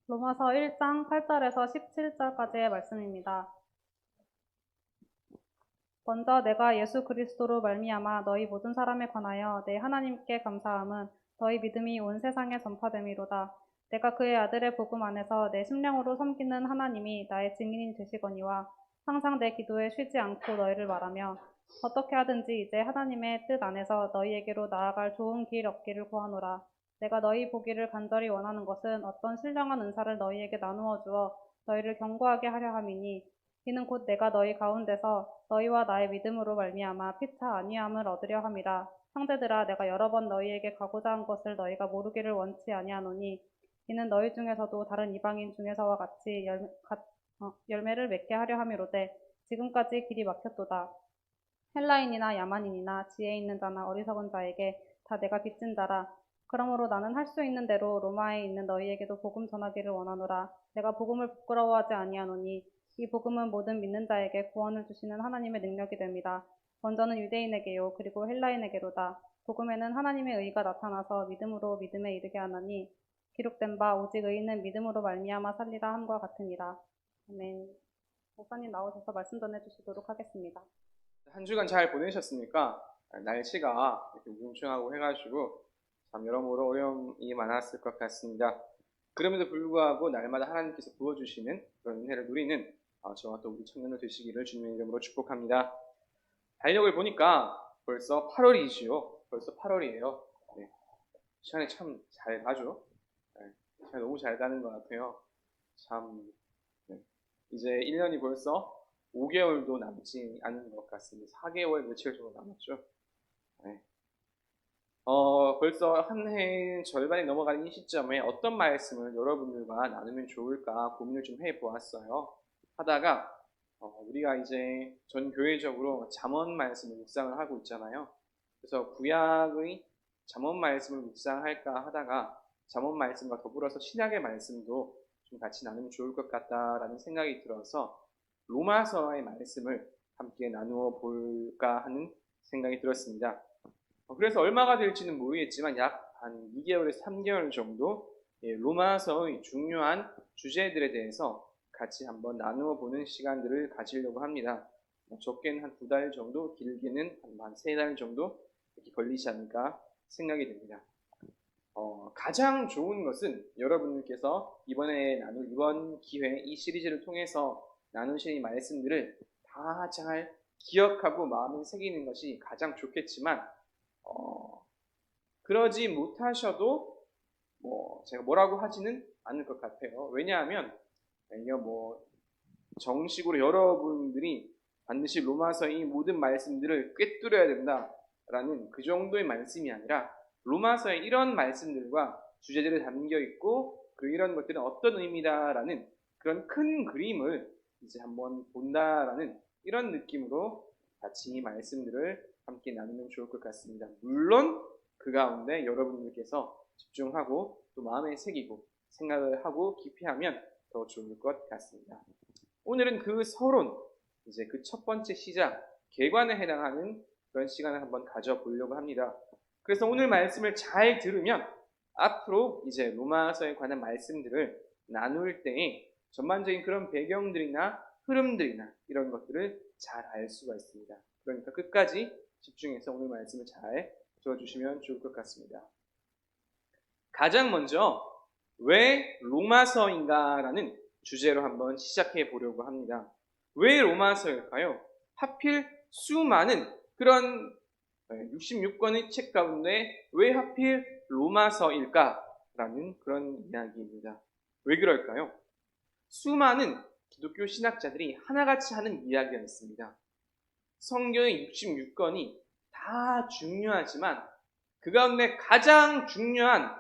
로마서 1장 8절에서 17절까지의 말씀입니다. 먼저 내가 예수 그리스도로 말미암아 너희 모든 사람에 관하여 내 하나님께 감사함은 너희 믿음이 온 세상에 전파됨이로다. 내가 그의 아들의 복음 안에서 내 심령으로 섬기는 하나님이 나의 증인이 되시거니와 항상 내 기도에 쉬지 않고 너희를 말하며 어떻게 하든지 이제 하나님의 뜻 안에서 너희에게로 나아갈 좋은 길 얻기를 구하노라. 내가 너희 보기를 간절히 원하는 것은 어떤 신령한 은사를 너희에게 나누어 주어 너희를 견고하게 하려 함이니 이는 곧 내가 너희 가운데서 너희와 나의 믿음으로 말미암아 피차 아니함을 얻으려 함이라. 형제들아, 내가 여러 번 너희에게 가고자 한 것을 너희가 모르기를 원치 아니하노니 이는 너희 중에서도 다른 이방인 중에서와 같이 열매를 맺게 하려 함이로되 지금까지 길이 막혔도다. 헬라인이나 야만인이나 지혜 있는 자나 어리석은 자에게 다 내가 빚진 자라. 그러므로 나는 할 수 있는 대로 로마에 있는 너희에게도 복음 전하기를 원하노라. 내가 복음을 부끄러워하지 아니하노니 이 복음은 모든 믿는 자에게 구원을 주시는 하나님의 능력이 됩니다. 먼저는 유대인에게요 그리고 헬라인에게로다. 복음에는 하나님의 의가 나타나서 믿음으로 믿음에 이르게 하나니 기록된 바 오직 의인은 믿음으로 말미암아 살리라 함과 같으니라. 아멘. 목사님 나오셔서 말씀 전해주시도록 하겠습니다. 한 주간 잘 보내셨습니까? 날씨가 이렇게 우중충하고 해가지고 참 여러모로 어려움이 많았을 것 같습니다. 그럼에도 불구하고 날마다 하나님께서 부어주시는 그런 은혜를 누리는 저와 또 우리 청년들 되시기를 주님의 이름으로 축복합니다. 달력을 보니까 벌써 8월이지요. 벌써 8월이에요. 네. 시간이 참 잘 가죠. 네. 시간이 너무 잘 가는 것 같아요. 참 네. 이제 1년이 벌써 5개월도 남지 않은 것 같습니다. 4개월 며칠 정도 남았죠. 네. 벌써 한 해 절반이 넘어가는 이 시점에 어떤 말씀을 여러분들과 나누면 좋을까 고민을 좀 해보았어요. 하다가 우리가 이제 전 교회적으로 잠언 말씀을 묵상을 하고 있잖아요. 그래서 구약의 잠언 말씀을 묵상할까 하다가 잠언 말씀과 더불어서 신약의 말씀도 좀 같이 나누면 좋을 것 같다라는 생각이 들어서 로마서의 말씀을 함께 나누어 볼까 하는 생각이 들었습니다. 그래서 얼마가 될지는 모르겠지만 약 한 2개월에서 3개월 정도 로마서의 중요한 주제들에 대해서 같이 한번 나누어 보는 시간들을 가지려고 합니다. 적게는 한 2달 정도, 길게는 한 3달 정도 이렇게 걸리지 않을까 생각이 됩니다. 가장 좋은 것은 여러분들께서 이번에 나눌 이번 기회 이 시리즈를 통해서 나누신 이 말씀들을 다 잘 기억하고 마음에 새기는 것이 가장 좋겠지만 그러지 못하셔도 제가 뭐라고 하지는 않을 것 같아요. 왜냐하면 정식으로 여러분들이 반드시 로마서의 이 모든 말씀들을 꿰뚫어야 된다라는 그 정도의 말씀이 아니라 로마서의 이런 말씀들과 주제들이 담겨 있고 이런 것들은 어떤 의미다라는 그런 큰 그림을 이제 한번 본다라는 이런 느낌으로 같이 이 말씀들을 함께 나누면 좋을 것 같습니다. 물론 그 가운데 여러분들께서 집중하고 또 마음에 새기고 생각을 하고 깊이 하면 더 좋을 것 같습니다. 오늘은 그 서론, 이제 그 첫 번째 시작, 개관에 해당하는 그런 시간을 한번 가져보려고 합니다. 그래서 오늘 말씀을 잘 들으면 앞으로 이제 로마서에 관한 말씀들을 나눌 때에 전반적인 그런 배경들이나 흐름들이나 이런 것들을 잘 알 수가 있습니다. 그러니까 끝까지 집중해서 오늘 말씀을 잘 들어주시면 좋을 것 같습니다. 가장 먼저 왜 로마서인가라는 주제로 한번 시작해 보려고 합니다. 왜 로마서일까요? 하필 수많은 그런 66권의 책 가운데 왜 하필 로마서일까라는 그런 이야기입니다. 왜 그럴까요? 수많은 기독교 신학자들이 하나같이 하는 이야기가 있습니다. 성경의 66권이 다 중요하지만 그 가운데 가장 중요한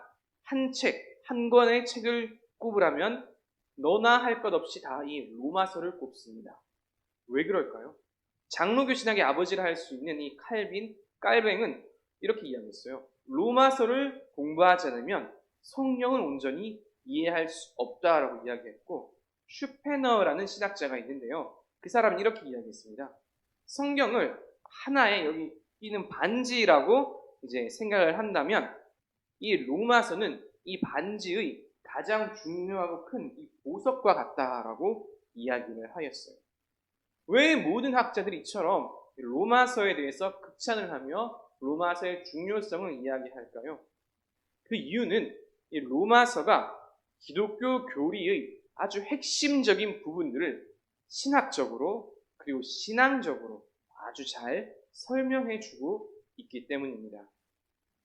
한 책, 한 권의 책을 꼽으라면 너나 할 것 없이 다 이 로마서를 꼽습니다. 왜 그럴까요? 장로교 신학의 아버지라 할 수 있는 이 깔뱅은 이렇게 이야기했어요. 로마서를 공부하지 않으면 성경을 온전히 이해할 수 없다라고 이야기했고, 슈페너라는 신학자가 있는데요. 그 사람은 이렇게 이야기했습니다. 성경을 하나의 여기 끼는 반지라고 이제 생각을 한다면 이 로마서는 이 반지의 가장 중요하고 큰 이 보석과 같다라고 이야기를 하였어요. 왜 모든 학자들이 이처럼 로마서에 대해서 극찬을 하며 로마서의 중요성을 이야기할까요? 그 이유는 이 로마서가 기독교 교리의 아주 핵심적인 부분들을 신학적으로 그리고 신앙적으로 아주 잘 설명해주고 있기 때문입니다.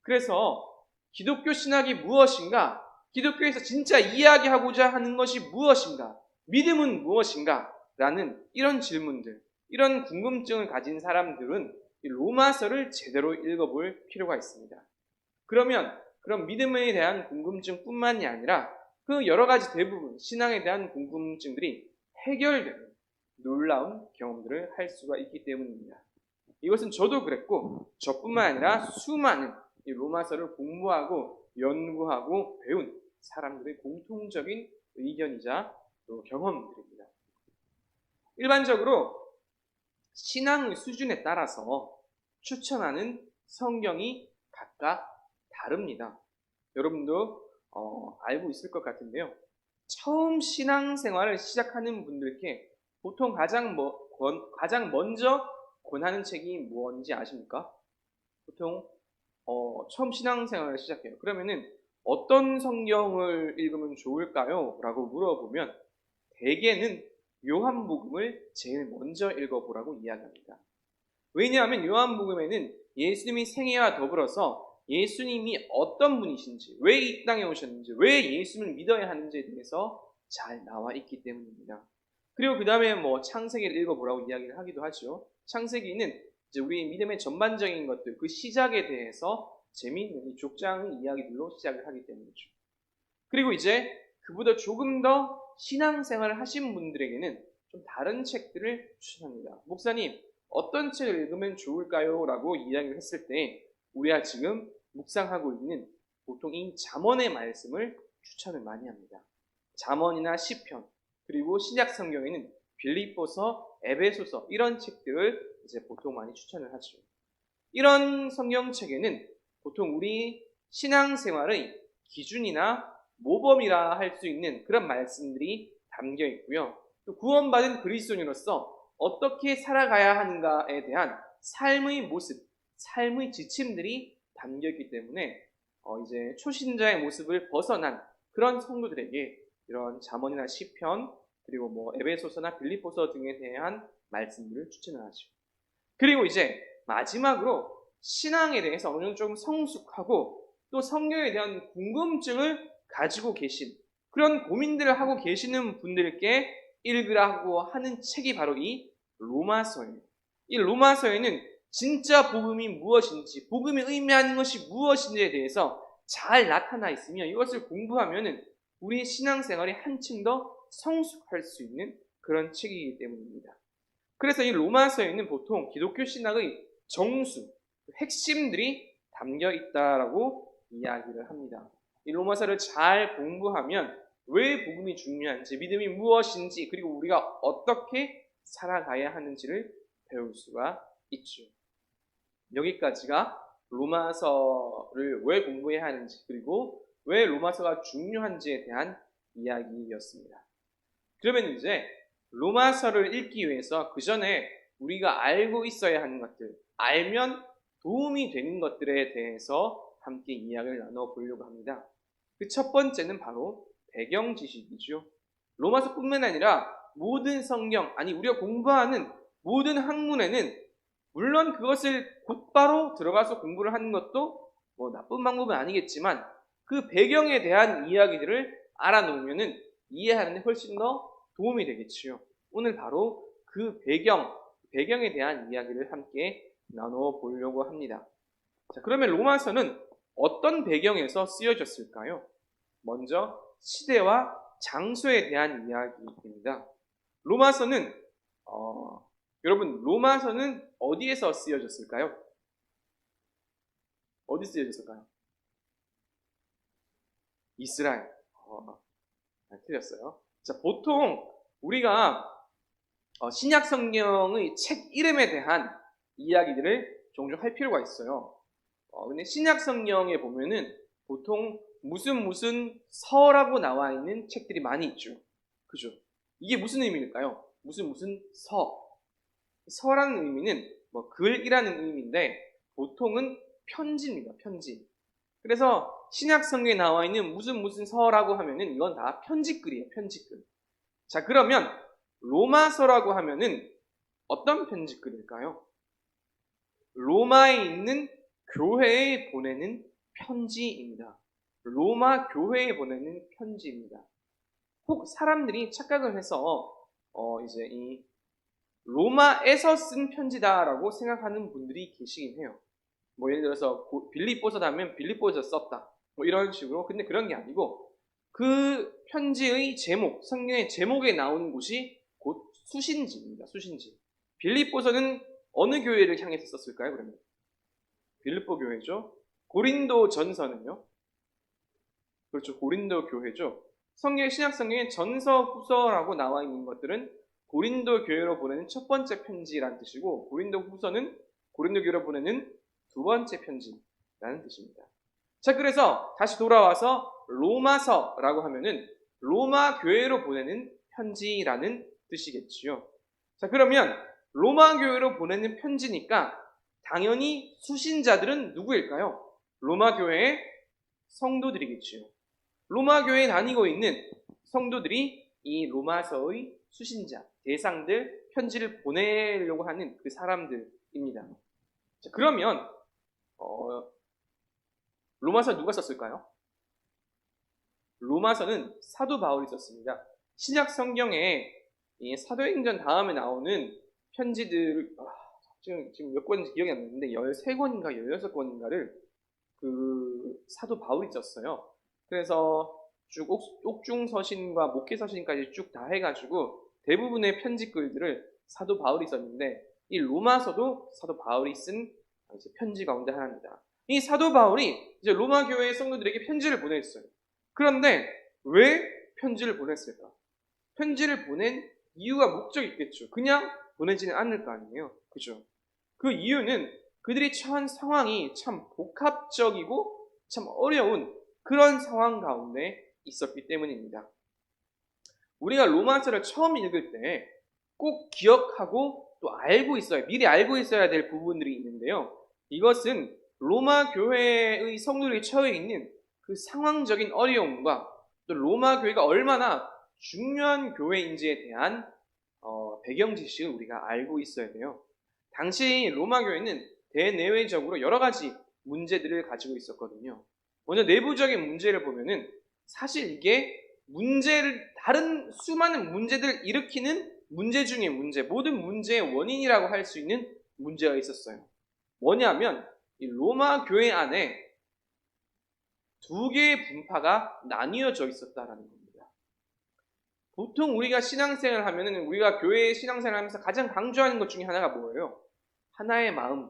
그래서 기독교 신학이 무엇인가? 기독교에서 진짜 이야기하고자 하는 것이 무엇인가? 믿음은 무엇인가? 라는 이런 질문들, 이런 궁금증을 가진 사람들은 이 로마서를 제대로 읽어볼 필요가 있습니다. 그러면 그런 믿음에 대한 궁금증뿐만이 아니라 그 여러 가지 대부분 신앙에 대한 궁금증들이 해결되는 놀라운 경험들을 할 수가 있기 때문입니다. 이것은 저도 그랬고 저뿐만 아니라 수많은 이 로마서를 공부하고 연구하고 배운 사람들의 공통적인 의견이자 또 경험들입니다. 일반적으로 신앙의 수준에 따라서 추천하는 성경이 각각 다릅니다. 여러분도 알고 있을 것 같은데요. 처음 신앙생활을 시작하는 분들께 보통 가장 먼저 권하는 책이 뭔지 아십니까? 보통 처음 신앙생활을 시작해요. 그러면은 어떤 성경을 읽으면 좋을까요? 라고 물어보면 대개는 요한복음을 제일 먼저 읽어보라고 이야기합니다. 왜냐하면 요한복음에는 예수님이 생애와 더불어서 예수님이 어떤 분이신지, 왜 이 땅에 오셨는지, 왜 예수님을 믿어야 하는지에 대해서 잘 나와 있기 때문입니다. 그리고 그 다음에 창세기를 읽어보라고 이야기를 하기도 하죠. 창세기는 이제 우리 믿음의 전반적인 것들, 그 시작에 대해서 재미있는 이 족장의 이야기들로 시작을 하기 때문이죠. 그리고 이제 그보다 조금 더 신앙생활을 하신 분들에게는 좀 다른 책들을 추천합니다. 목사님, 어떤 책을 읽으면 좋을까요? 라고 이야기를 했을 때 우리가 지금 묵상하고 있는 보통 이 잠언의 말씀을 추천을 많이 합니다. 잠언이나 시편, 그리고 신약 성경에는 빌립보서, 에베소서 이런 책들을 이제 보통 많이 추천을 하죠. 이런 성경책에는 보통 우리 신앙생활의 기준이나 모범이라 할 수 있는 그런 말씀들이 담겨 있고요. 또 구원받은 그리스도인으로서 어떻게 살아가야 하는가에 대한 삶의 모습, 삶의 지침들이 담겨 있기 때문에 이제 초신자의 모습을 벗어난 그런 성도들에게 이런 잠언이나 시편, 그리고 에베소서나 빌립보서 등에 대한 말씀들을 추천을 하죠. 그리고 이제 마지막으로 신앙에 대해서 어느 정도 좀 성숙하고 또 성경에 대한 궁금증을 가지고 계신 그런 고민들을 하고 계시는 분들께 읽으라고 하는 책이 바로 이 로마서예요. 이 로마서에는 진짜 복음이 무엇인지, 복음이 의미하는 것이 무엇인지에 대해서 잘 나타나 있으며 이것을 공부하면 우리의 신앙생활이 한층 더 성숙할 수 있는 그런 책이기 때문입니다. 그래서 이 로마서에는 보통 기독교 신학의 정수, 핵심들이 담겨 있다라고 이야기를 합니다. 이 로마서를 잘 공부하면 왜 복음이 중요한지, 믿음이 무엇인지, 그리고 우리가 어떻게 살아가야 하는지를 배울 수가 있죠. 여기까지가 로마서를 왜 공부해야 하는지, 그리고 왜 로마서가 중요한지에 대한 이야기였습니다. 그러면 이제 로마서를 읽기 위해서 그 전에 우리가 알고 있어야 하는 것들, 알면 도움이 되는 것들에 대해서 함께 이야기를 나눠보려고 합니다. 그 첫 번째는 바로 배경 지식이죠. 로마서뿐만 아니라 모든 성경, 아니 우리가 공부하는 모든 학문에는 물론 그것을 곧바로 들어가서 공부를 하는 것도 나쁜 방법은 아니겠지만 그 배경에 대한 이야기들을 알아놓으면 이해하는 데 훨씬 더 도움이 되겠지요. 오늘 바로 그 배경에 대한 이야기를 함께 나눠보려고 합니다. 자, 그러면 로마서는 어떤 배경에서 쓰여졌을까요? 먼저 시대와 장소에 대한 이야기입니다. 로마서는 여러분 로마서는 어디에서 쓰여졌을까요? 어디 쓰여졌을까요? 이스라엘. 틀렸어요. 자, 보통 우리가 신약 성경의 책 이름에 대한 이야기들을 종종 할 필요가 있어요. 근데 신약 성경에 보면은 보통 무슨 서라고 나와 있는 책들이 많이 있죠. 그죠? 이게 무슨 의미일까요? 무슨 서. 서라는 의미는 뭐 글이라는 의미인데 보통은 편지입니다. 편지. 그래서 신약 성경에 나와 있는 무슨 서라고 하면은 이건 다 편지글이에요. 편지글. 자, 그러면 로마서라고 하면은 어떤 편지글일까요? 로마에 있는 교회에 보내는 편지입니다. 로마 교회에 보내는 편지입니다. 혹 사람들이 착각을 해서 이제 이 로마에서 쓴 편지다라고 생각하는 분들이 계시긴 해요. 뭐 예를 들어서 빌립보서 하면 빌립보에서 썼다. 뭐 이런 식으로. 근데 그런 게 아니고 그 편지의 제목, 성경의 제목에 나오는 곳이 곧 수신지입니다. 수신지. 빌립보서는 어느 교회를 향해서 썼을까요? 그러면 빌립보 교회죠. 고린도 전서는요? 그렇죠. 고린도 교회죠. 성경 신약 성경에 전서, 후서라고 나와 있는 것들은 고린도 교회로 보내는 첫 번째 편지라는 뜻이고 고린도 후서는 고린도 교회로 보내는 두 번째 편지라는 뜻입니다. 자, 그래서 다시 돌아와서 로마서라고 하면은 로마 교회로 보내는 편지라는 뜻이겠지요. 자, 그러면 로마 교회로 보내는 편지니까 당연히 수신자들은 누구일까요? 로마 교회의 성도들이겠지요. 로마 교회에 다니고 있는 성도들이 이 로마서의 수신자, 대상들, 편지를 보내려고 하는 그 사람들입니다. 자, 그러면 로마서 누가 썼을까요? 로마서는 사도 바울이 썼습니다. 신약 성경에 이 사도행전 다음에 나오는 편지들 지금 몇 권인지 기억이 안 나는데 13권인가 16권인가를 그 사도 바울이 썼어요. 그래서 쭉 옥중서신과 목회서신까지 쭉 다 해가지고 대부분의 편지글들을 사도 바울이 썼는데 이 로마서도 사도 바울이 쓴 편지 가운데 하나입니다. 이 사도 바울이 이제 로마 교회의 성도들에게 편지를 보냈어요. 그런데 왜 편지를 보냈을까? 편지를 보낸 이유가 목적이 있겠죠. 그냥 보내지는 않을 거 아니에요. 그죠? 그 이유는 그들이 처한 상황이 참 복합적이고 참 어려운 그런 상황 가운데 있었기 때문입니다. 우리가 로마서를 처음 읽을 때 꼭 기억하고 또 알고 있어야, 미리 알고 있어야 될 부분들이 있는데요. 이것은 로마 교회의 성도들이 처해 있는 그 상황적인 어려움과 또 로마 교회가 얼마나 중요한 교회인지에 대한 배경 지식을 우리가 알고 있어야 돼요. 당시 로마 교회는 대내외적으로 여러 가지 문제들을 가지고 있었거든요. 먼저 내부적인 문제를 보면은 사실 이게 다른 수많은 문제들을 일으키는 문제 중에 문제, 모든 문제의 원인이라고 할 수 있는 문제가 있었어요. 뭐냐면 이 로마 교회 안에 두 개의 분파가 나뉘어져 있었다라는 겁니다. 보통 우리가 신앙생활을 하면은 우리가 교회 신앙생활을 하면서 가장 강조하는 것 중에 하나가 뭐예요? 하나의 마음을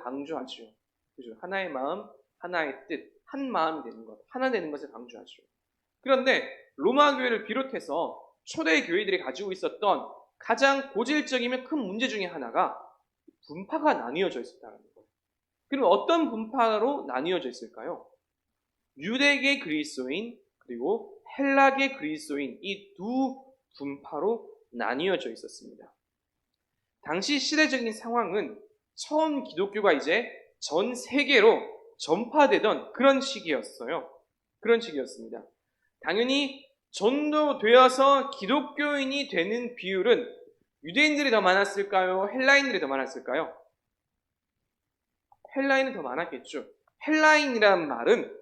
강조하죠. 그죠? 하나의 마음, 하나의 뜻, 한 마음이 되는 것, 하나 되는 것을 강조하죠. 그런데 로마 교회를 비롯해서 초대 교회들이 가지고 있었던 가장 고질적이면 큰 문제 중에 하나가 분파가 나뉘어져 있었다는 거예요. 그럼 어떤 분파로 나뉘어져 있을까요? 유대계 그리스도인 그리고 헬라계 그리스도인 이 두 분파로 나뉘어져 있었습니다. 당시 시대적인 상황은 처음 기독교가 이제 전 세계로 전파되던 그런 시기였어요. 그런 시기였습니다. 당연히 전도되어서 기독교인이 되는 비율은 유대인들이 더 많았을까요? 헬라인들이 더 많았을까요? 헬라인은 더 많았겠죠. 헬라인이란 말은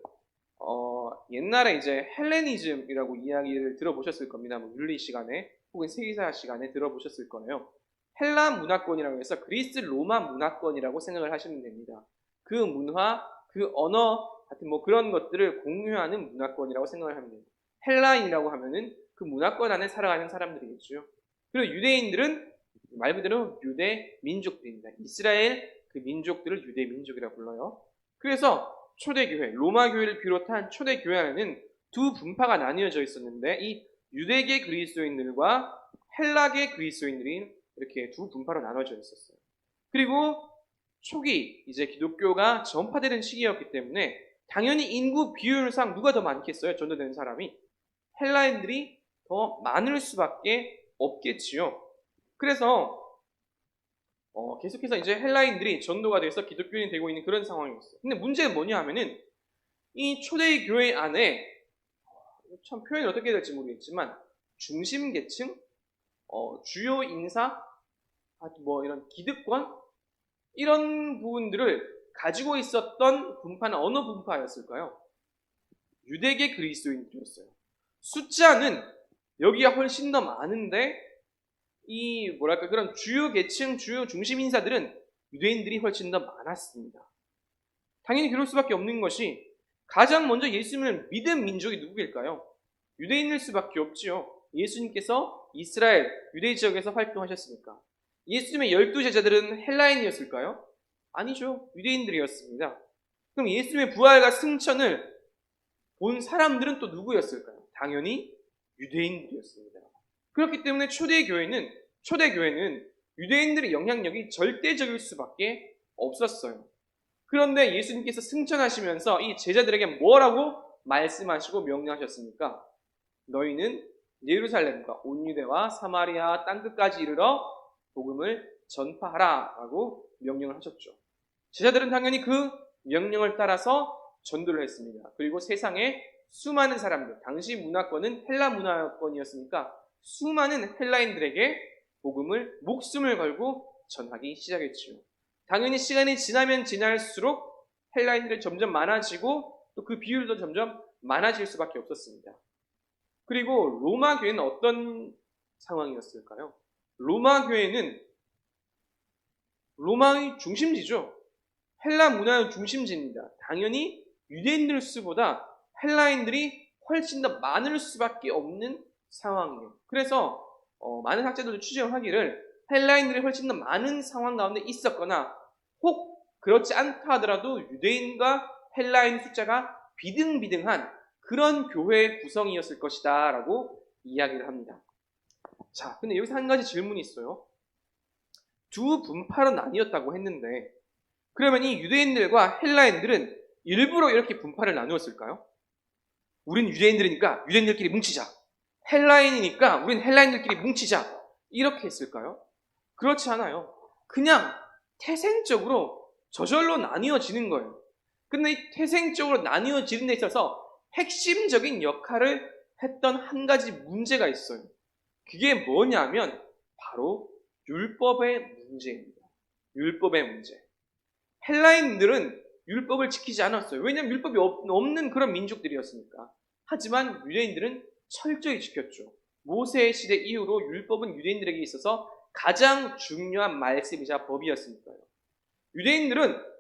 옛날에 이제 헬레니즘이라고 이야기를 들어보셨을 겁니다. 뭐 윤리 시간에 혹은 세계사 시간에 들어보셨을 거예요. 헬라 문화권이라고 해서 그리스 로마 문화권이라고 생각을 하시면 됩니다. 그 문화, 그 언어 같은 뭐 그런 것들을 공유하는 문화권이라고 생각을 하면 됩니다. 헬라인이라고 하면은 그 문화권 안에 살아가는 사람들이겠죠. 그리고 유대인들은 말 그대로 유대 민족들입니다. 이스라엘 그 민족들을 유대 민족이라고 불러요. 그래서 초대교회, 로마 교회를 비롯한 초대교회 안에는 두 분파가 나뉘어져 있었는데 이 유대계 그리스도인들과 헬라계 그리스도인들이 이렇게 두 분파로 나눠져 있었어요. 그리고 초기 이제 기독교가 전파되는 시기였기 때문에 당연히 인구 비율상 누가 더 많겠어요? 전도되는 사람이. 헬라인들이 더 많을 수밖에 없겠지요. 그래서 계속해서 이제 헬라인들이 전도가 돼서 기독교인이 되고 있는 그런 상황이었어요. 근데 문제는 뭐냐 하면은 이 초대의 교회 안에 참 표현이 어떻게 될지 모르겠지만 중심 계층, 주요 인사, 뭐 이런 기득권 이런 부분들을 가지고 있었던 분파는 어느 분파였을까요? 유대계 그리스도인들이었어요. 숫자는 여기가 훨씬 더 많은데 이 뭐랄까 그런 주요 계층, 주요 중심 인사들은 유대인들이 훨씬 더 많았습니다. 당연히 그럴 수밖에 없는 것이 가장 먼저 예수님을 믿은 민족이 누구일까요? 유대인일 수밖에 없지요. 예수님께서 이스라엘, 유대 지역에서 활동하셨으니까. 예수님의 12제자들은 헬라인이었을까요? 아니죠. 유대인들이었습니다. 그럼 예수님의 부활과 승천을 본 사람들은 또 누구였을까요? 당연히 유대인들이었습니다. 그렇기 때문에 초대교회는 유대인들의 영향력이 절대적일 수밖에 없었어요. 그런데 예수님께서 승천하시면서 이 제자들에게 뭐라고 말씀하시고 명령하셨습니까? 너희는 예루살렘과 온 유대와 사마리아 땅끝까지 이르러 복음을 전파하라 라고 명령을 하셨죠. 제자들은 당연히 그 명령을 따라서 전도를 했습니다. 그리고 세상에 수많은 사람들, 당시 문화권은 헬라 문화권이었으니까 수많은 헬라인들에게 복음을 목숨을 걸고 전하기 시작했지요. 당연히 시간이 지나면 지날수록 헬라인들이 점점 많아지고 또 그 비율도 점점 많아질 수밖에 없었습니다. 그리고 로마 교회는 어떤 상황이었을까요? 로마 교회는 로마의 중심지죠. 헬라 문화의 중심지입니다. 당연히 유대인들 수보다 헬라인들이 훨씬 더 많을 수밖에 없는 상황이에요. 그래서 많은 학자들도 추정을 하기를 헬라인들이 훨씬 더 많은 상황 가운데 있었거나 혹 그렇지 않다 하더라도 유대인과 헬라인 숫자가 비등비등한 그런 교회의 구성이었을 것이다 라고 이야기를 합니다. 자, 근데 여기서 한 가지 질문이 있어요. 두 분파로 나뉘었다고 했는데 그러면 이 유대인들과 헬라인들은 일부러 이렇게 분파를 나누었을까요? 우린 유대인들이니까 유대인들끼리 뭉치자. 헬라인이니까 우린 헬라인들끼리 뭉치자. 이렇게 했을까요? 그렇지 않아요. 그냥 태생적으로 저절로 나뉘어지는 거예요. 근데 이 태생적으로 나뉘어지는 데 있어서 핵심적인 역할을 했던 한 가지 문제가 있어요. 그게 뭐냐면 바로 율법의 문제입니다. 율법의 문제. 헬라인들은 율법을 지키지 않았어요. 왜냐하면 율법이 없는 그런 민족들이었으니까. 하지만 유대인들은 철저히 지켰죠. 모세 시대 이후로 율법은 유대인들에게 있어서 가장 중요한 말씀이자 법이었으니까요. 유대인들은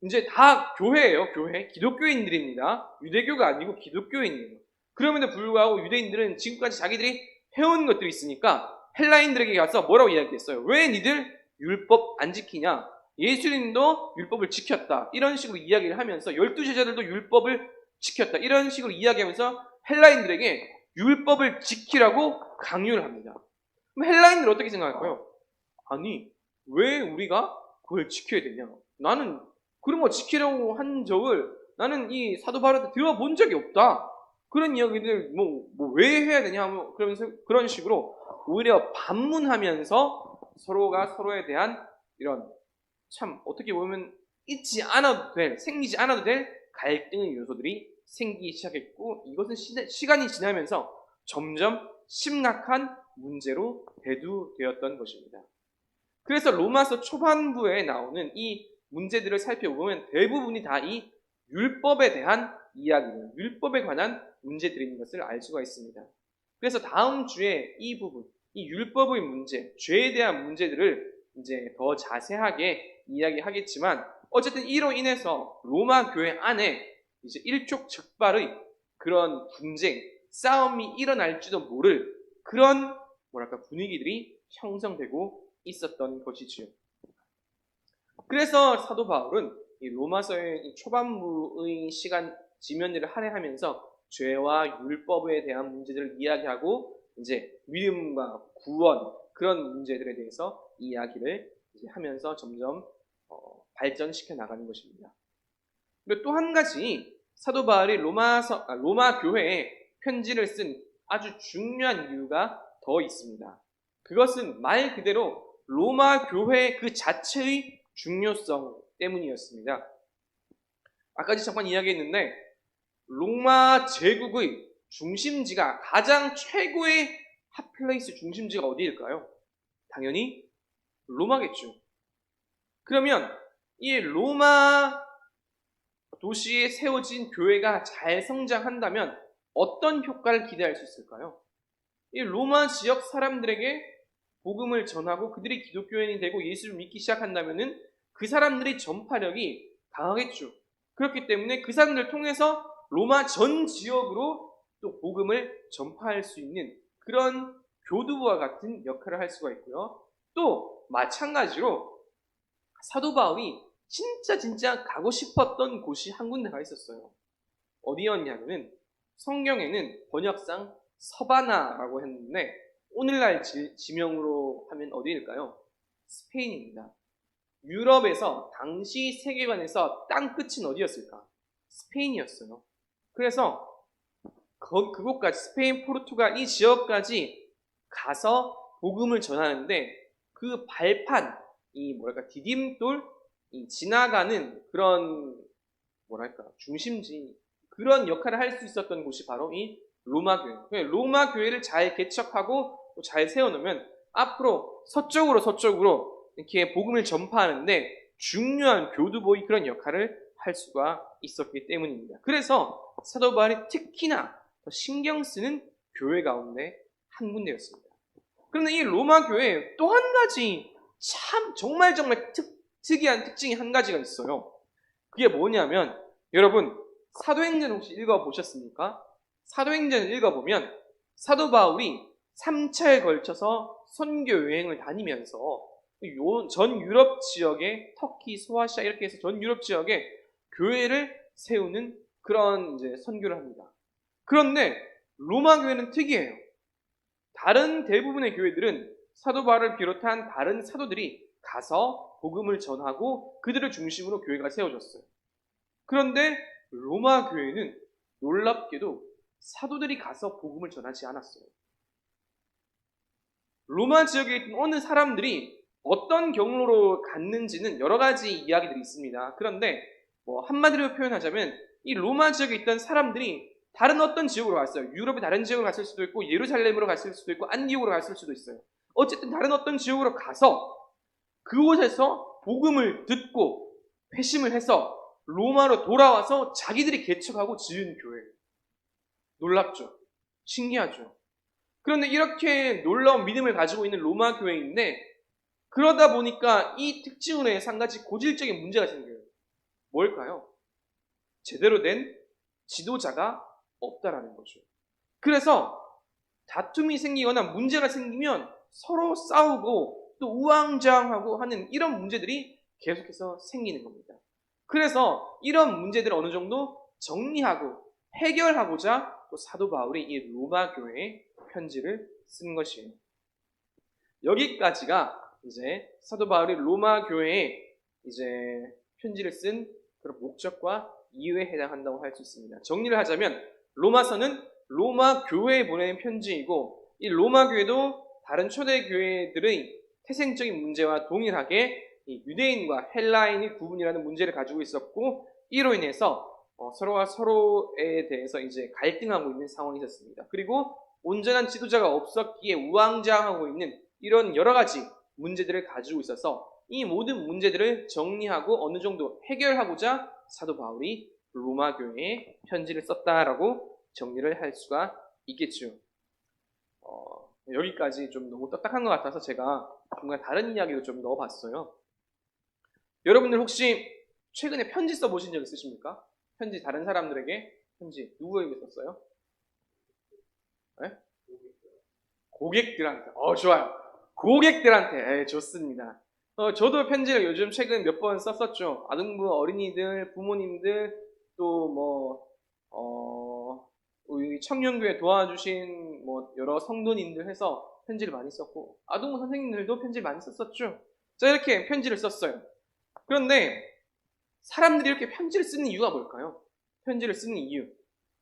이제 다 교회예요. 교회. 기독교인들입니다. 유대교가 아니고 기독교인이에요. 그럼에도 불구하고 유대인들은 지금까지 자기들이 해온 것들이 있으니까 헬라인들에게 가서 뭐라고 이야기했어요? 왜 니들 율법 안 지키냐? 예수님도 율법을 지켰다. 이런 식으로 이야기를 하면서 12제자들도 율법을 지켰다. 이런 식으로 이야기하면서 헬라인들에게 율법을 지키라고 강요를 합니다. 그럼 헬라인들은 어떻게 생각할까요? 아니, 왜 우리가 그걸 지켜야 되냐? 나는 그런 거 지키려고 한 적을 나는 이 사도 바울한테 들어본 적이 없다. 그런 이야기들 왜 해야 되냐? 그러면서 그런 식으로 오히려 반문하면서 서로가 서로에 대한 이런 참 어떻게 보면 생기지 않아도 될 갈등의 요소들이 생기기 시작했고 이것은 시간이 지나면서 점점 심각한 문제로 대두되었던 것입니다. 그래서 로마서 초반부에 나오는 이 문제들을 살펴보면 대부분이 다 이 율법에 대한 이야기예요. 율법에 관한 문제들인 것을 알 수가 있습니다. 그래서 다음 주에 이 부분, 이 율법의 문제, 죄에 대한 문제들을 이제 더 자세하게 이야기하겠지만 어쨌든 이로 인해서 로마 교회 안에 이제 일촉즉발의 그런 분쟁, 싸움이 일어날지도 모를 그런 분위기들이 형성되고 있었던 것이지요. 그래서 사도 바울은 이 로마서의 초반부의 시간 지면들을 할애하면서 죄와 율법에 대한 문제들을 이야기하고 이제 믿음과 구원 그런 문제들에 대해서 이야기를 이제 하면서 점점 발전시켜 나가는 것입니다. 그리고 또 한 가지 사도 바울이 로마 교회에 편지를 쓴 아주 중요한 이유가 더 있습니다. 그것은 말 그대로 로마 교회 그 자체의 중요성 때문이었습니다. 아까 잠깐 이야기했는데 로마 제국의 중심지가 가장 최고의 핫플레이스 중심지가 어디일까요? 당연히 로마겠죠. 그러면 이 로마 도시에 세워진 교회가 잘 성장한다면 어떤 효과를 기대할 수 있을까요? 이 로마 지역 사람들에게 복음을 전하고 그들이 기독교인이 되고 예수를 믿기 시작한다면은 그 사람들의 전파력이 강하겠죠. 그렇기 때문에 그 사람들을 통해서 로마 전 지역으로 또 복음을 전파할 수 있는 그런 교두보와 같은 역할을 할 수가 있고요. 또 마찬가지로 사도 바울이 진짜 가고 싶었던 곳이 한 군데가 있었어요. 어디였냐면은 성경에는 번역상 서바나라고 했는데 오늘날 지명으로 하면 어디일까요? 스페인입니다. 유럽에서 당시 세계관에서 땅 끝은 어디였을까? 스페인이었어요. 그래서 그곳까지 스페인, 포르투갈 이 지역까지 가서 복음을 전하는데 그 발판, 디딤돌, 지나가는 그런 중심지 그런 역할을 할 수 있었던 곳이 바로 이 로마 교회. 로마 교회를 잘 개척하고 잘 세워놓으면 앞으로 서쪽으로 이렇게 복음을 전파하는데 중요한 교두보의 그런 역할을 할 수가 있었기 때문입니다. 그래서 사도 바울이 특히나 더 신경 쓰는 교회 가운데 한 군데였습니다. 그런데 이 로마 교회에 또 한 가지 참 정말 특이한 특징이 한 가지가 있어요. 그게 뭐냐면 여러분 사도행전 혹시 읽어보셨습니까? 사도행전을 읽어보면 사도 바울이 3차에 걸쳐서 선교 여행을 다니면서 전 유럽 지역에 터키, 소아시아 이렇게 해서 전 유럽 지역에 교회를 세우는 그런 이제 선교를 합니다. 그런데 로마 교회는 특이해요. 다른 대부분의 교회들은 사도 바울을 비롯한 다른 사도들이 가서 복음을 전하고 그들을 중심으로 교회가 세워졌어요. 그런데 로마 교회는 놀랍게도 사도들이 가서 복음을 전하지 않았어요. 로마 지역에 있던 어느 사람들이 어떤 경로로 갔는지는 여러 가지 이야기들이 있습니다. 그런데 한마디로 표현하자면 이 로마 지역에 있던 사람들이 다른 어떤 지역으로 갔어요. 유럽의 다른 지역으로 갔을 수도 있고 예루살렘으로 갔을 수도 있고 안디옥으로 갔을 수도 있어요. 어쨌든 다른 어떤 지역으로 가서 그곳에서 복음을 듣고 회심을 해서 로마로 돌아와서 자기들이 개척하고 지은 교회예요. 놀랍죠? 신기하죠? 그런데 이렇게 놀라운 믿음을 가지고 있는 로마 교회인데 그러다 보니까 이 특징으로 해서 한 가지 고질적인 문제가 생겨요. 뭘까요? 제대로 된 지도자가 없다라는 거죠. 그래서 다툼이 생기거나 문제가 생기면 서로 싸우고 또 우왕좌왕하고 하는 이런 문제들이 계속해서 생기는 겁니다. 그래서 이런 문제들을 어느 정도 정리하고 해결하고자 또 사도 바울이 이 로마 교회에 편지를 쓴 것이에요. 여기까지가 이제 사도 바울이 로마 교회에 이제 편지를 쓴 그런 목적과 이유에 해당한다고 할 수 있습니다. 정리를 하자면 로마서는 로마 교회에 보내는 편지이고 이 로마 교회도 다른 초대 교회들의 태생적인 문제와 동일하게 이 유대인과 헬라인의 구분이라는 문제를 가지고 있었고 이로 인해서 서로가 서로에 대해서 이제 갈등하고 있는 상황이 있었습니다. 그리고 온전한 지도자가 없었기에 우왕좌왕하고 있는 이런 여러 가지 문제들을 가지고 있어서 이 모든 문제들을 정리하고 어느 정도 해결하고자 사도 바울이 로마 교회에 편지를 썼다라고 정리를 할 수가 있겠죠. 여기까지 좀 너무 딱딱한 것 같아서 제가 중간에 다른 이야기도 좀 넣어봤어요. 여러분들 혹시 최근에 편지 써보신 적 있으십니까? 편지 다른 사람들에게 편지 누구에게 썼어요? 네? 고객들한테. 좋아요. 고객들한테. 좋습니다. 저도 편지를 요즘 최근 몇 번 썼었죠. 아동부 어린이들, 부모님들, 또 우리 청년교회 도와주신 여러 성도님들 해서 편지를 많이 썼고, 아동부 선생님들도 편지를 많이 썼었죠. 자, 이렇게 편지를 썼어요. 그런데 사람들이 이렇게 편지를 쓰는 이유가 뭘까요? 편지를 쓰는 이유.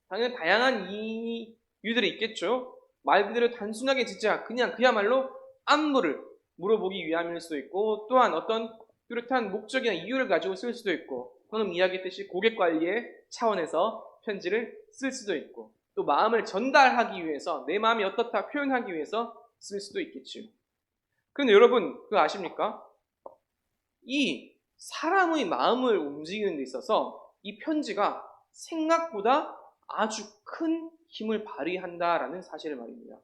당연히 다양한 이유들이 있겠죠. 말 그대로 단순하게 진짜 그냥 그야말로 안부를 물어보기 위함일 수도 있고, 또한 어떤 뚜렷한 목적이나 이유를 가지고 쓸 수도 있고, 방금 이야기했듯이 고객 관리의 차원에서 편지를 쓸 수도 있고, 또 마음을 전달하기 위해서, 내 마음이 어떻다 표현하기 위해서 쓸 수도 있겠죠. 그런데 여러분 그거 아십니까? 이 사람의 마음을 움직이는 데 있어서 이 편지가 생각보다 아주 큰 힘을 발휘한다라는 사실을 말입니다.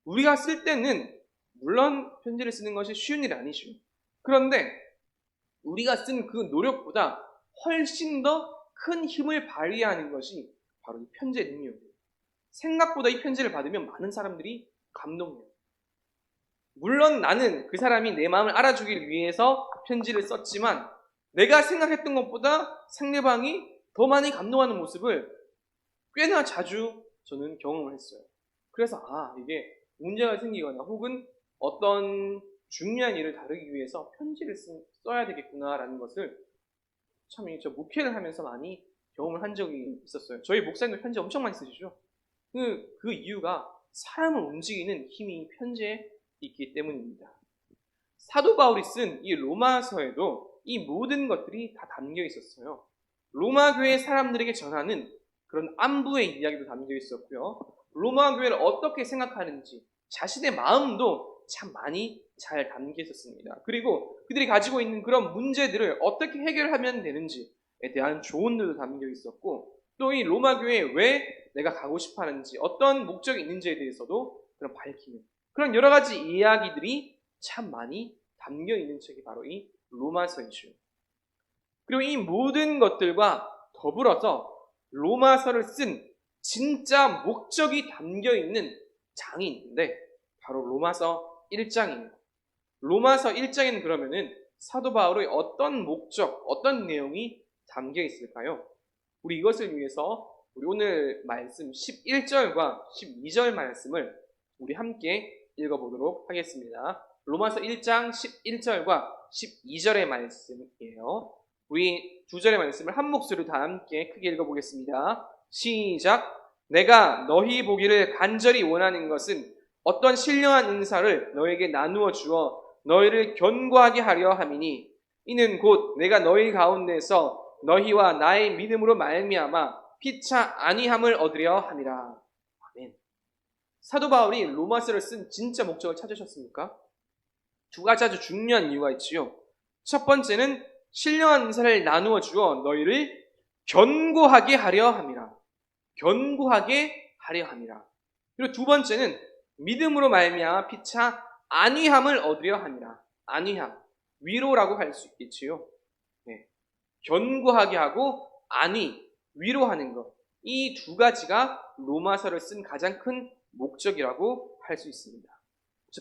우리가 쓸 때는 물론 편지를 쓰는 것이 쉬운 일이 아니죠. 그런데 우리가 쓴 그 노력보다 훨씬 더 큰 힘을 발휘하는 것이 바로 이 편지의 능력이에요. 생각보다 이 편지를 받으면 많은 사람들이 감동해요. 물론 나는 그 사람이 내 마음을 알아주길 위해서 편지를 썼지만 내가 생각했던 것보다 상대방이 더 많이 감동하는 모습을 꽤나 자주 저는 경험을 했어요. 그래서 이게 문제가 생기거나 혹은 어떤 중요한 일을 다루기 위해서 편지를 써야 되겠구나라는 것을 참 저 목회를 하면서 많이 경험을 한 적이 있었어요. 저희 목사님도 편지 엄청 많이 쓰시죠. 그 이유가 사람을 움직이는 힘이 편지에 있기 때문입니다. 사도 바울이 쓴 이 로마서에도 이 모든 것들이 다 담겨 있었어요. 로마 교회 사람들에게 전하는 그런 안부의 이야기도 담겨 있었고요. 로마 교회를 어떻게 생각하는지 자신의 마음도 참 많이 잘 담겨 있었습니다. 그리고 그들이 가지고 있는 그런 문제들을 어떻게 해결하면 되는지에 대한 조언들도 담겨 있었고, 또 이 로마 교회에 왜 내가 가고 싶어 하는지, 어떤 목적이 있는지에 대해서도 그런 밝히는 그런 여러 가지 이야기들이 참 많이 담겨 있는 책이 바로 이 로마서이죠. 그리고 이 모든 것들과 더불어서 로마서를 쓴 진짜 목적이 담겨 있는 장이 있는데 바로 로마서 1장입니다. 로마서 1장에는 그러면은 사도 바울의 어떤 목적, 어떤 내용이 담겨 있을까요? 우리 이것을 위해서 우리 오늘 말씀 11절과 12절 말씀을 우리 함께 읽어보도록 하겠습니다. 로마서 1장 11절과 12절의 말씀이에요. 우리 두 절의 말씀을 한 목소리로 다 함께 크게 읽어보겠습니다. 시작. 내가 너희 보기를 간절히 원하는 것은 어떤 신령한 은사를 너에게 나누어 주어 너희를 견고하게 하려 함이니 이는 곧 내가 너희 가운데서 너희와 나의 믿음으로 말미암아 피차 아니함을 얻으려 함이라. 아멘. 사도 바울이 로마서를 쓴 진짜 목적을 찾으셨습니까? 두 가지 아주 중요한 이유가 있지요. 첫 번째는 신령한 은사를 나누어 주어 너희를 견고하게 하려 함이라. 견고하게 하려 함이라. 그리고 두 번째는 믿음으로 말미암아 피차 안위함을 얻으려 함이라. 안위함, 위로라고 할 수 있겠지요. 네. 견고하게 하고 안위, 위로하는 것. 이 두 가지가 로마서를 쓴 가장 큰 목적이라고 할 수 있습니다.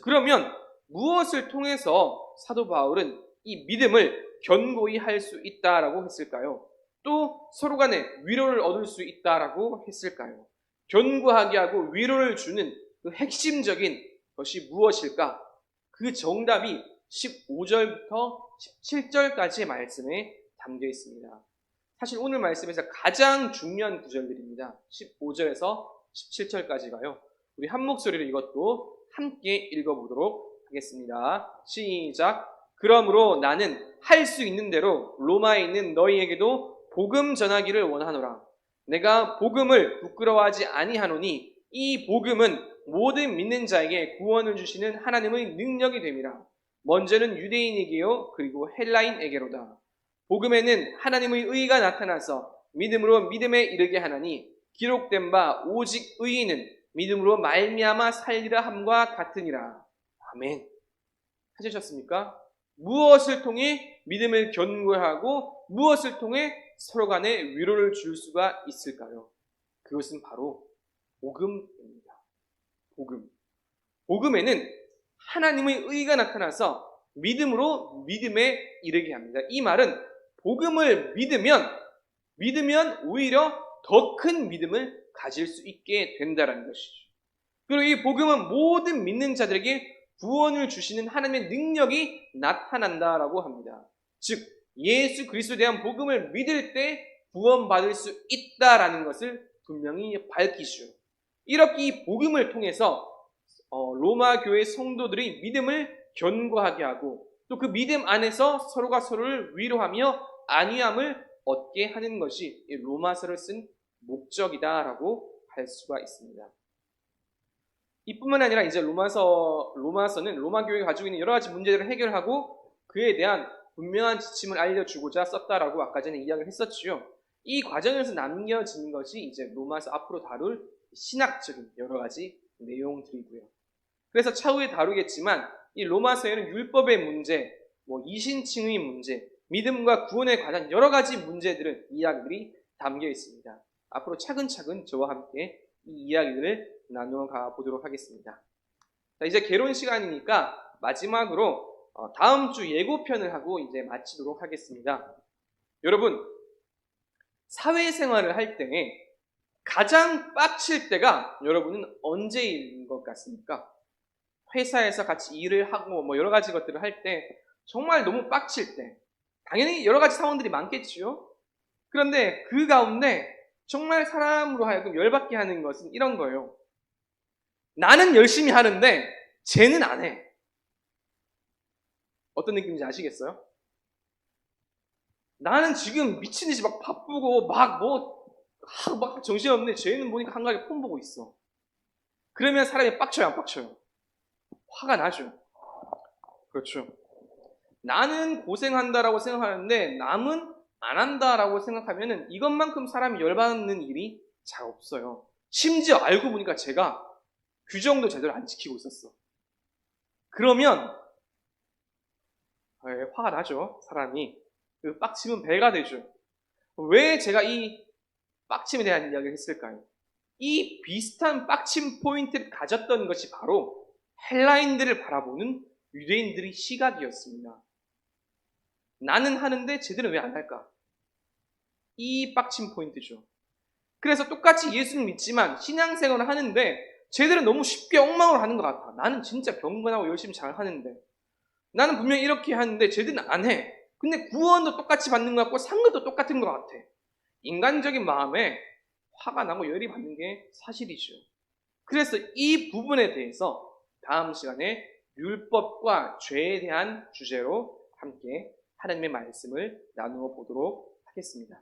그러면 무엇을 통해서 사도 바울은 이 믿음을 견고히 할 수 있다라고 했을까요? 또 서로 간에 위로를 얻을 수 있다라고 했을까요? 견고하게 하고 위로를 주는 그 핵심적인 것이 무엇일까? 그 정답이 15절부터 17절까지의 말씀에 담겨 있습니다. 사실 오늘 말씀에서 가장 중요한 구절들입니다. 15절에서 17절까지가요. 우리 한 목소리로 이것도 함께 읽어보도록 하겠습니다. 시작. 그러므로 나는 할 수 있는 대로 로마에 있는 너희에게도 복음 전하기를 원하노라. 내가 복음을 부끄러워하지 아니하노니 이 복음은 모든 믿는 자에게 구원을 주시는 하나님의 능력이 됨이라. 먼저는 유대인에게요 그리고 헬라인에게로다. 복음에는 하나님의 의가 나타나서 믿음으로 믿음에 이르게 하나니 기록된 바 오직 의인은 믿음으로 말미암아 살리라 함과 같으니라. 아멘. 찾으셨습니까? 무엇을 통해 믿음을 견고하고 무엇을 통해 서로 간에 위로를 줄 수가 있을까요? 그것은 바로 복음입니다. 복음. 복음에는 하나님의 의가 나타나서 믿음으로 믿음에 이르게 합니다. 이 말은 복음을 믿으면 오히려 더 큰 믿음을 가질 수 있게 된다는 것이죠. 그리고 이 복음은 모든 믿는 자들에게 구원을 주시는 하나님의 능력이 나타난다라고 합니다. 즉 예수 그리스도에 대한 복음을 믿을 때 구원받을 수 있다라는 것을 분명히 밝히시오. 이렇게 이 복음을 통해서 로마 교회 성도들이 믿음을 견고하게 하고 또 그 믿음 안에서 서로가 서로를 위로하며 안위함을 얻게 하는 것이 이 로마서를 쓴 목적이다라고 할 수가 있습니다. 이뿐만 아니라 이제 로마서는 로마 교회가 가지고 있는 여러 가지 문제들을 해결하고 그에 대한 분명한 지침을 알려주고자 썼다라고 아까 전에 이야기를 했었지요. 이 과정에서 남겨진 것이 이제 로마서 앞으로 다룰 신학적인 여러 가지 내용들이고요. 그래서 차후에 다루겠지만 이 로마서에는 율법의 문제, 이신칭의 문제, 믿음과 구원에 관한 여러 가지 문제들은 이야기들이 담겨 있습니다. 앞으로 차근차근 저와 함께 이 이야기들을 나누어가 보도록 하겠습니다. 자, 이제 개론 시간이니까 마지막으로 다음 주 예고편을 하고 이제 마치도록 하겠습니다. 여러분, 사회생활을 할 때 가장 빡칠 때가 여러분은 언제인 것 같습니까? 회사에서 같이 일을 하고 여러 가지 것들을 할 때 정말 너무 빡칠 때 당연히 여러 가지 상황들이 많겠지요. 그런데 그 가운데 정말 사람으로 하여금 열받게 하는 것은 이런 거예요. 나는 열심히 하는데 쟤는 안 해. 어떤 느낌인지 아시겠어요? 나는 지금 미친 듯이 막 바쁘고 막 정신없는데 쟤는 보니까 한가하게 폰 보고 있어. 그러면 사람이 빡쳐요, 안 빡쳐요? 화가 나죠. 그렇죠. 나는 고생한다라고 생각하는데 남은 안 한다라고 생각하면은 이것만큼 사람이 열받는 일이 잘 없어요. 심지어 알고 보니까 제가 규정도 제대로 안 지키고 있었어. 그러면 화가 나죠, 사람이. 그 빡침은 배가 되죠. 왜 제가 이 빡침에 대한 이야기를 했을까요? 이 비슷한 빡침 포인트를 가졌던 것이 바로 헬라인들을 바라보는 유대인들의 시각이었습니다. 나는 하는데 쟤들은 왜 안 할까? 이 빡침 포인트죠. 그래서 똑같이 예수는 믿지만 신앙생활을 하는데 쟤들은 너무 쉽게 엉망으로 하는 것 같아. 나는 진짜 경건하고 열심히 잘 하는데 나는 분명히 이렇게 하는데 쟤들은 안 해. 근데 구원도 똑같이 받는 것 같고 상급도 똑같은 것 같아. 인간적인 마음에 화가 나고 열이 받는 게 사실이죠. 그래서 이 부분에 대해서 다음 시간에 율법과 죄에 대한 주제로 함께 하나님의 말씀을 나누어 보도록 하겠습니다.